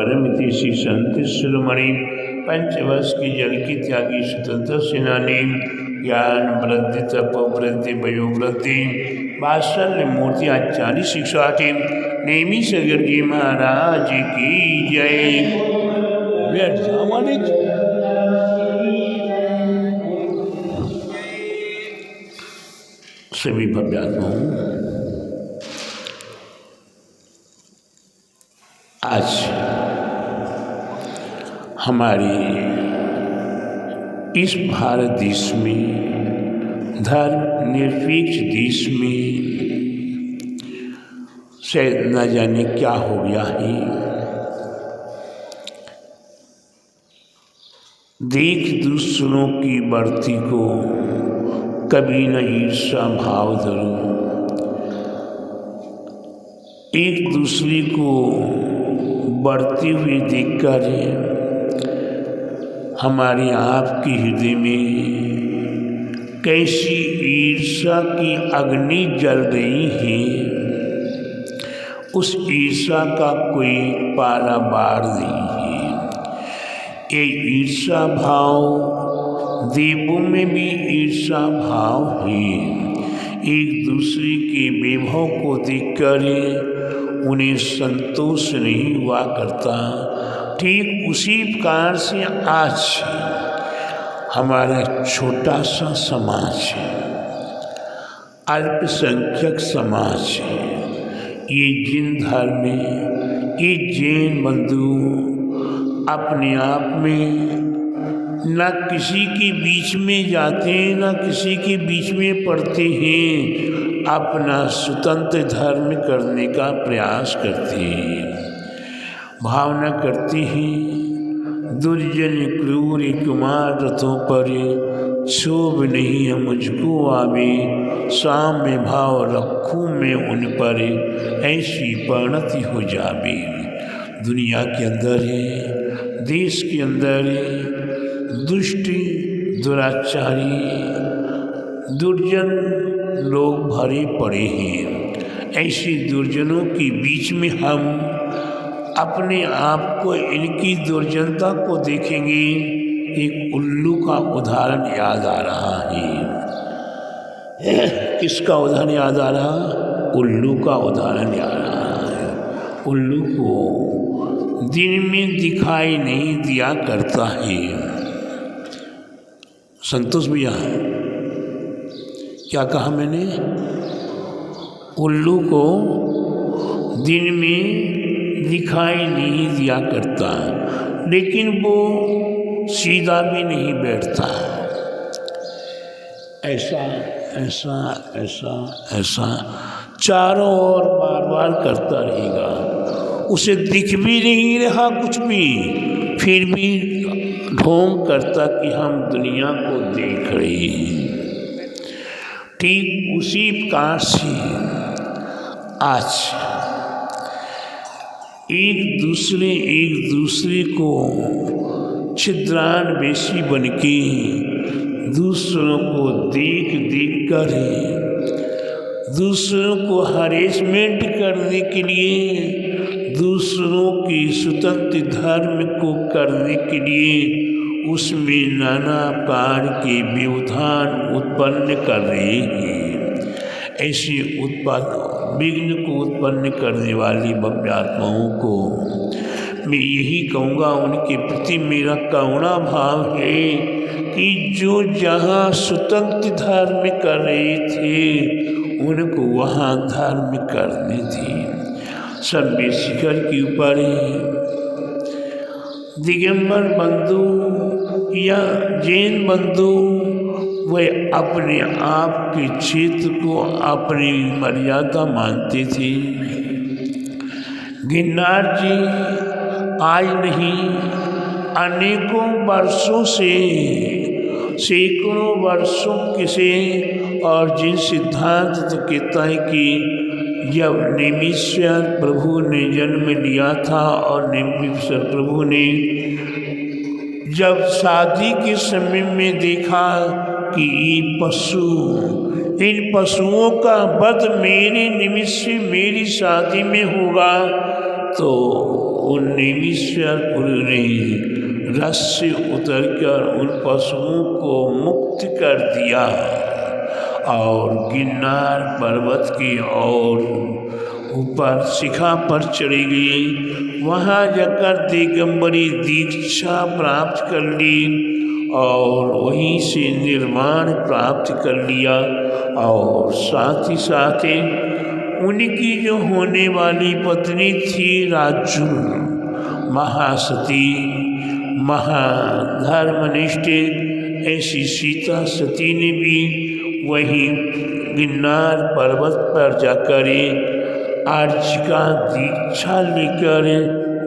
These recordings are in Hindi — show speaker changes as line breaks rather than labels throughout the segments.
परमिति श्री संत शिरोमणि पंचवर्ष की जल की त्यागी स्वतंत्र सेनानी ज्ञान वृद्धि तप वृद्धि वयो वृद्धि वात्सल्य मूर्ति आचार्य शिक्षाठी नेमी सगर जी महाराज की जय। बैठ जाओ मालिक। सभी भव्यात्माओं, आज हमारी इस भारत देश में, धर्म निरपेक्ष देश में शायद न जाने क्या हो गया है। देख दूसरों की बढ़ती को कभी न ईर्ष्या भाव धरो, एक दूसरे को बढ़ते हुए देखकर हमारे आपके हृदय में कैसी ईर्ष्या की अग्नि जल रही है, उस ईर्ष्या का कोई पारावार नहीं है। ये ईर्ष्या भाव देवों में भी ईर्ष्या भाव है। एक दूसरे के वैभव को देखकर उन्हें संतोष नहीं हुआ करता। ठीक उसी प्रकार से आज हमारा छोटा सा समाज है, अल्पसंख्यक समाज है, ये जिन धर्म में ये जैन बंधु अपने आप में न किसी के बीच में जाते हैं, न किसी के बीच में पढ़ते हैं, अपना स्वतंत्र धर्म करने का प्रयास करते हैं, भावना करते हैं दुर्जन क्रूर कुमार रथों पर क्षोभ नहीं है मुझको आवे, साम्य भाव रखूं मैं उन पर, ऐसी परिणति हो जावे। दुनिया के अंदर है, देश के अंदर दुष्ट दुराचारी दुर्जन लोग भरे पड़े हैं। ऐसे दुर्जनों के बीच में हम अपने आप को, इनकी दुर्जनता को देखेंगे। एक उल्लू का उदाहरण याद आ रहा है। किसका उदाहरण याद आ रहा? उल्लू का उदाहरण याद आ रहा है। उल्लू को दिन में दिखाई नहीं दिया करता है। संतोष भैया, क्या कहा मैंने? उल्लू को दिन में दिखाई नहीं दिया करता, लेकिन वो सीधा भी नहीं बैठता। ऐसा ऐसा ऐसा ऐसा चारों ओर बार बार करता रहेगा। उसे दिख भी नहीं रहा कुछ भी, फिर भी ढोंग करता कि हम दुनिया को देख रहे हैं। ठीक उसी प्रकार से आज एक दूसरे को छिद्रान्वेषी बनके दूसरों को देख कर दूसरों को हरेसमेंट करने के लिए, दूसरों की स्वतंत्र धर्म को करने के लिए उसमें नाना प्रकार के व्यवधान उत्पन्न कर रहे हैं। ऐसे विघ्न को उत्पन्न करने वाली भव्यात्माओं को मैं यही कहूँगा, उनके प्रति मेरा करुणा भाव है कि जो जहाँ स्वतंत्र धर्म कर रहे थे उनको वहाँ धर्म करने थे। सब शिखर के ऊपर दिगंबर बंधु या जैन बंधु वह अपने आप के क्षेत्र को अपनी मर्यादा मानते थे। गिरनार जी आज नहीं, अनेकों वर्षों से, सैकड़ों वर्षों के से, और जिन सिद्धांत तो कहता है कि जब निमीश्वर प्रभु ने जन्म लिया था और निमीश्वर प्रभु ने जब शादी के समय में देखा कि इन पशुओं का वध मेरे निमित्त से मेरी शादी में होगा, तो उन नेमीश्वरपुर ने रथ से उतरकर उन पशुओं को मुक्त कर दिया और गिरनार पर्वत की ओर ऊपर शिखा पर चढ़ी गई। वहाँ जाकर दिगंबरी दीक्षा प्राप्त कर ली और वहीं से निर्वाण प्राप्त कर लिया। और साथ ही साथ उनकी जो होने वाली पत्नी थी राजू, महासती, महाधर्मनिष्ठ ऐसी सीता सती ने भी वहीं गिरनार पर्वत पर जाकर आर्य का दीक्षा लेकर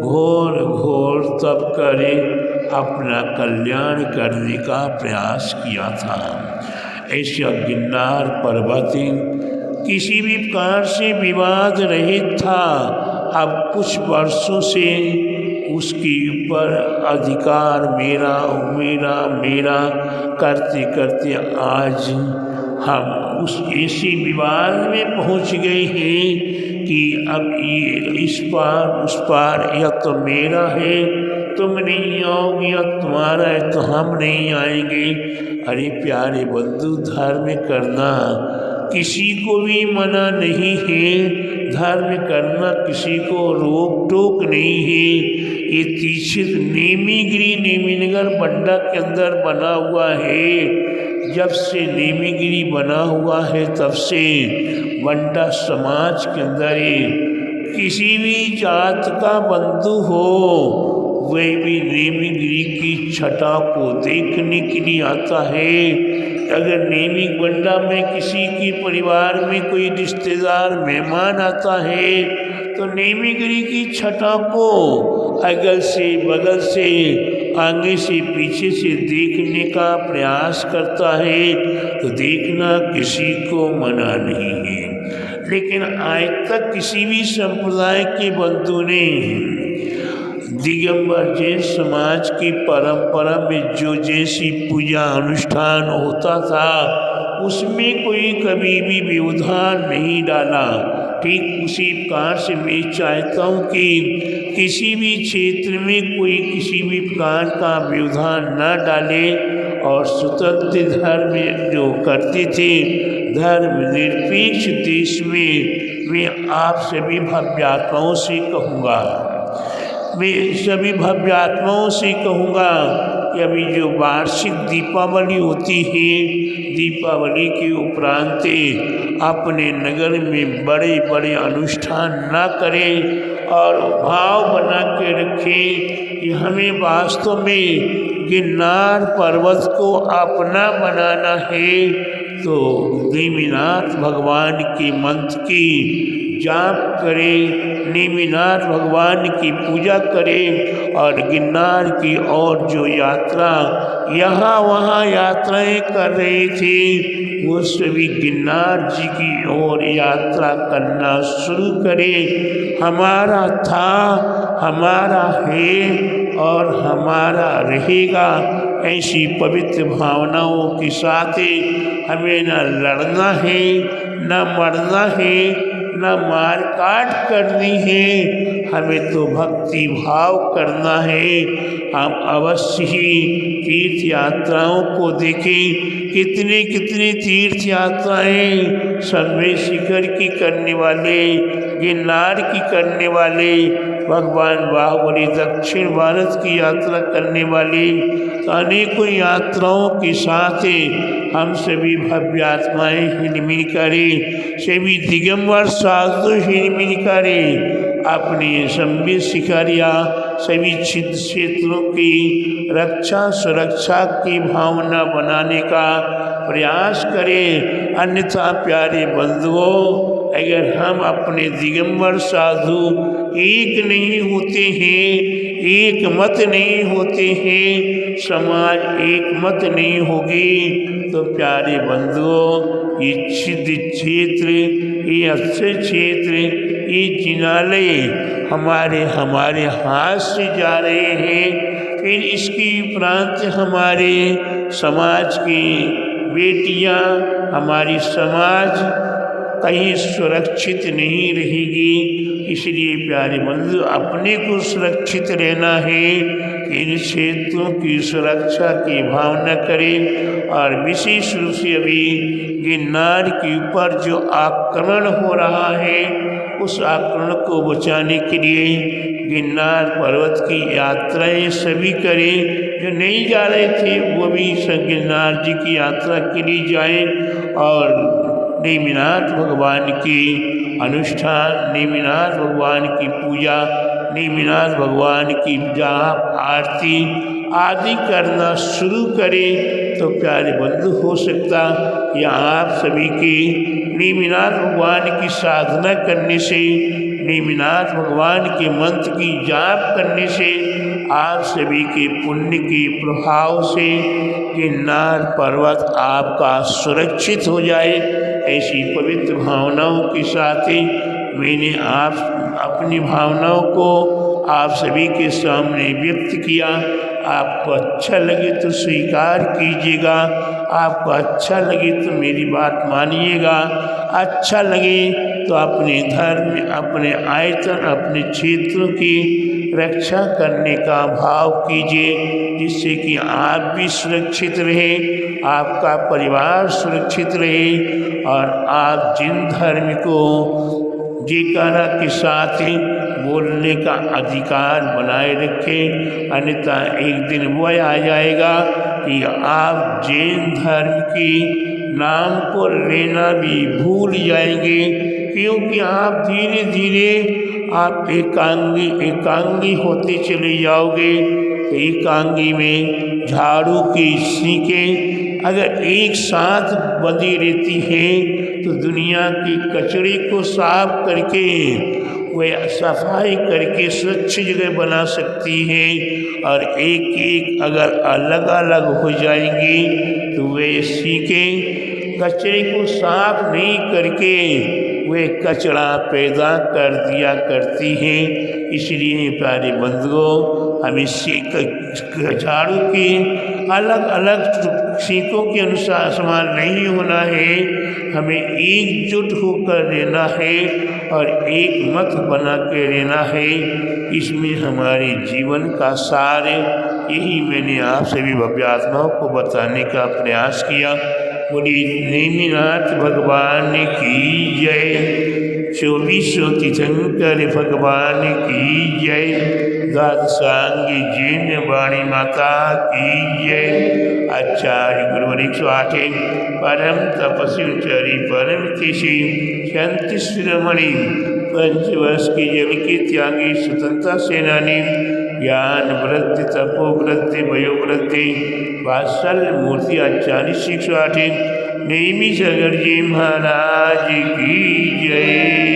घोर घोर तप करे अपना कल्याण करने का प्रयास किया था। ऐसा गिरनार पर्वत किसी भी प्रकार से विवाद रहित था। अब कुछ वर्षों से उसके ऊपर अधिकार मेरा मेरा मेरा करते करते आज हम उस ऐसे विवाद में पहुंच गए हैं कि अब ये इस पार उस पार, या तो मेरा है तुम नहीं आओगे, या तुम्हारा है तो हम नहीं आएंगे। अरे प्यारे बंधु, धर्म करना किसी को भी मना नहीं है, धर्म करना किसी को रोक टोक नहीं है। ये तीक्षित नेमीगिरी नेमीनगर बंडा के अंदर बना हुआ है। जब से नेमीगिरी बना हुआ है तब से बंडा समाज के अंदर किसी भी जात का बंधु हो वह भी नेमीगिरी की छटा को देखने के लिए आता है। अगर नेमी बंडा में किसी के परिवार में कोई रिश्तेदार मेहमान आता है तो नेमीगिरी की छटा को अगल से बगल से आगे से पीछे से देखने का प्रयास करता है। तो देखना किसी को मना नहीं है, लेकिन आज तक किसी भी संप्रदाय के बंधु ने दिगंबर जैन समाज की परंपरा में जो जैसी पूजा अनुष्ठान होता था उसमें कोई कभी भी व्यवधान नहीं डाला। ठीक उसी प्रकार से मैं चाहता हूँ कि किसी भी क्षेत्र में कोई किसी भी प्रकार का व्यवधान न डाले और स्वतंत्र धर्म जो करते थे धर्मनिरपेक्ष देश में मैं आप सभी भव्यात्माओं से कहूँगा, मैं सभी भव्यात्माओं से कहूँगा कि अभी जो वार्षिक दीपावली होती है, दीपावली के उपरांत अपने नगर में बड़े बड़े अनुष्ठान न करें और भाव बना के रखें कि हमें वास्तव में गिरनार पर्वत को अपना बनाना है। तो नेमिनाथ भगवान के मंत्र की जाप करें, नेमिनाथ भगवान की पूजा करें और गिरनार की ओर जो यात्रा यहाँ वहाँ यात्राएं कर रहे थे वो सभी गिरनार जी की ओर यात्रा करना शुरू करें। हमारा था, हमारा है और हमारा रहेगा, ऐसी पवित्र भावनाओं के साथ हमें न लड़ना है, न मरना है, न मार काट करनी है, हमें तो भक्ति भाव करना है। हम अवश्य ही तीर्थ यात्राओं को देखें, कितने कितने तीर्थ यात्राएं सर्वे शिखर की करने वाले, गिरनार की करने वाले, भगवान बाहुबली दक्षिण भारत की यात्रा करने वाले, अनेकों यात्राओं के साथ हम सभी भव्य आत्माएँ हिलमिल करें, सभी दिगंबर साधु हिलमिल करें, अपने संबित शिखरिया सभी छिद्र क्षेत्रों की रक्षा सुरक्षा की भावना बनाने का प्रयास करें। अन्यथा प्यारे बंधुओं, अगर हम अपने दिगंबर साधु एक नहीं होते हैं, एक मत नहीं होते हैं, समाज एक मत नहीं होगी, तो प्यारे बंधुओं ये छिद्र क्षेत्र, ये अच्छे क्षेत्र, ये जिनालय हमारे हाथ से जा रहे हैं। फिर इसके उपरांत हमारे समाज की बेटियां, हमारी समाज कहीं सुरक्षित नहीं रहेगी। इसलिए प्यारे बंधु अपने को सुरक्षित रहना है कि इन क्षेत्रों की सुरक्षा की भावना करें। और विशेष रूप से अभी गिरनार के ऊपर जो आक्रमण हो रहा है उस आक्रमण को बचाने के लिए गिरनार पर्वत की यात्राएं सभी करें। जो नहीं जा रहे थे वो भी गिरनार जी की यात्रा के लिए जाएं और नेमिनाथ भगवान की अनुष्ठान, नेमिनाथ भगवान की पूजा, नेमिनाथ भगवान की जाप आरती आदि करना शुरू करें। तो प्यारे बंधु हो सकता या आप सभी की नेमिनाथ भगवान की साधना करने से, नेमिनाथ भगवान के मंत्र की जाप करने से आप सभी के पुण्य के प्रभाव से गिरनार पर्वत आपका सुरक्षित हो जाए। ऐसी पवित्र भावनाओं के साथ ही मैंने आप अपनी भावनाओं को आप सभी के सामने व्यक्त किया। आपको अच्छा लगे तो स्वीकार कीजिएगा, आपको अच्छा लगे तो मेरी बात मानिएगा, अच्छा लगे तो अपने धर्म, अपने आयतन, अपने क्षेत्रों की रक्षा करने का भाव कीजिए, जिससे कि आप भी सुरक्षित रहे, आपका परिवार सुरक्षित रहे और आप जिन धर्म को जयकारा के साथ ही बोलने का अधिकार बनाए रखें। अन्यथा एक दिन वो आ जाएगा कि आप जैन धर्म की नाम को लेना भी भूल जाएंगे, क्योंकि आप धीरे धीरे आप एकांगी होते चले जाओगे। एकांगी में झाड़ू की सीखें अगर एक साथ बंधी रहती हैं तो दुनिया की कचरे को साफ करके वह सफाई करके स्वच्छ जगह बना सकती है। और एक एक अगर अलग अलग हो जाएंगी तो वे सीखें कचरे को साफ नहीं करके वे कचरा पैदा कर दिया करती हैं। इसलिए प्यारे बंधुओं, हमें झाड़ू की अलग अलग सीखों के अनुसार समान नहीं होना है, हमें एकजुट होकर रहना है और एक मत बना के रहना है। इसमें हमारे जीवन का सार है। यही मैंने आप सभी भव्यात्माओं को बताने का प्रयास किया। बोली नेमिनाथ भगवान की जय, 24 तीर्थंकर भगवान की जय, द्वादशांगी जैन वाणी माता की जय। आचार्य गुरुवर 108 परम तपस्वी चरी परम तिषि शांति शिरोमणि, पंचवर्ष की जल की त्यागी स्वतंत्रता सेनानी, ज्ञान वृद्धि तपो वृद्धि वयो वृद्धि वात्सल्य मूर्ति आचार्य 108 नेमी सागर जी महाराज की जय।